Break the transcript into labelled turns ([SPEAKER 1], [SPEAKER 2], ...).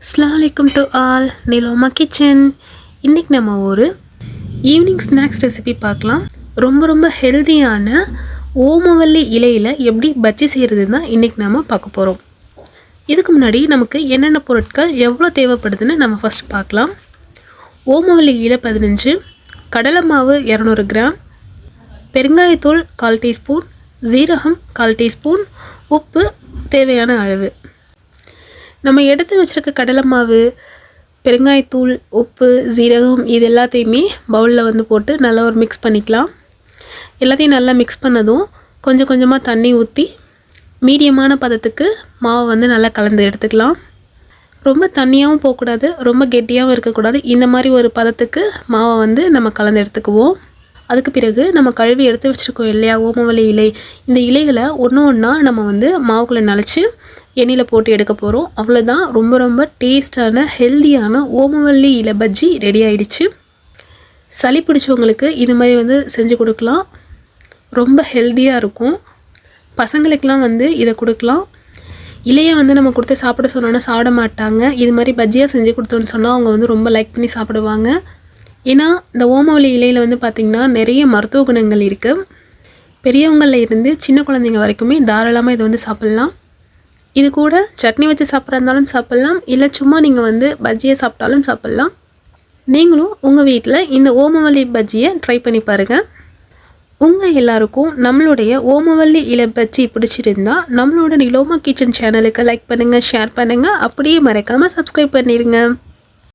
[SPEAKER 1] அஸ்ஸலாமு to all நிலோமா kitchen. இன்றைக்கி நம்ம ஒரு ஈவினிங் ஸ்நாக்ஸ் ரெசிபி பார்க்கலாம். ரொம்ப ஹெல்தியான ஓமவல்லி இலையில் எப்படி பஜ்ஜி செய்கிறதுன்னு தான் இன்றைக்கி நம்ம பார்க்க போகிறோம். இதுக்கு முன்னாடி நமக்கு என்னென்ன பொருட்கள் எவ்வளோ தேவைப்படுதுன்னு நம்ம ஃபஸ்ட் பார்க்கலாம். ஓமவல்லி இலை 15, கடலை மாவு 200 கிராம், பெருங்காயத்தூள் 1/4 டீஸ்பூன், ஜீரகம் 1/4 டீஸ்பூன், உப்பு தேவையான அளவு. நம்ம எடுத்து வச்சுருக்க கடலை மாவு, பெருங்காயத்தூள், உப்பு, ஜீரகம் இது எல்லாத்தையுமே பவுலில் போட்டு நல்லா ஒரு மிக்ஸ் பண்ணிக்கலாம். எல்லாத்தையும் நல்லா மிக்ஸ் பண்ணதும் கொஞ்சம் கொஞ்சமாக தண்ணி ஊற்றி மீடியமான பதத்துக்கு மாவை நல்லா கலந்து எடுத்துக்கலாம். ரொம்ப தண்ணியாகவும் போகக்கூடாது, ரொம்ப கெட்டியாகவும் இருக்கக்கூடாது. இந்த மாதிரி ஒரு பதத்துக்கு மாவை நம்ம கலந்து எடுத்துக்குவோம். அதுக்கு பிறகு நம்ம கழுவி எடுத்து வச்சுருக்கோம் இல்லையா ஓமவல்லி இலை, இந்த இலைகளை ஒன்று ஒன்றா நம்ம மாவுக்குள்ளே நனைச்சி எண்ணெயில் போட்டு எடுக்க போகிறோம். அவ்வளோதான், ரொம்ப டேஸ்டான ஹெல்தியான ஓமவல்லி இலை பஜ்ஜி ரெடி ஆகிடுச்சு. சளி பிடிச்சவங்களுக்கு இது மாதிரி செஞ்சு கொடுக்கலாம். ரொம்ப ஹெல்த்தியாக இருக்கும். பசங்களுக்கெலாம் இதை கொடுக்கலாம். இலையை நம்ம கொடுத்து சாப்பிட சொன்னோன்னா சாப்பிட மாட்டாங்க. இது மாதிரி பஜ்ஜியாக செஞ்சு கொடுத்தோன்னு சொன்னால் அவங்க ரொம்ப லைக் பண்ணி சாப்பிடுவாங்க. ஏன்னா இந்த ஓமவல்லி இலையில் பார்த்திங்கன்னா நிறைய மருத்துவ குணங்கள் இருக்குது. பெரியவங்களில் இருந்து சின்ன குழந்தைங்க வரைக்குமே தாராளமாக இதை சாப்பிட்லாம். இது கூட சட்னி வச்சு சாப்பிட்றதாலும் சாப்பிட்லாம், இல்லை சும்மா நீங்கள் பஜ்ஜியை சாப்பிட்டாலும் சாப்பிட்லாம். நீங்களும் உங்கள் வீட்டில் இந்த ஓமவல்லி பஜ்ஜியை ட்ரை பண்ணி பாருங்கள். உங்கள் எல்லாருக்கும் நம்மளுடைய ஓமவல்லி இலை பஜ்ஜி பிடிச்சிருந்தா நம்மளோட நிலோமா கிச்சன் சேனலுக்கு லைக் பண்ணுங்கள், ஷேர் பண்ணுங்கள், அப்படியே மறக்காமல் சப்ஸ்கிரைப் பண்ணிடுங்க.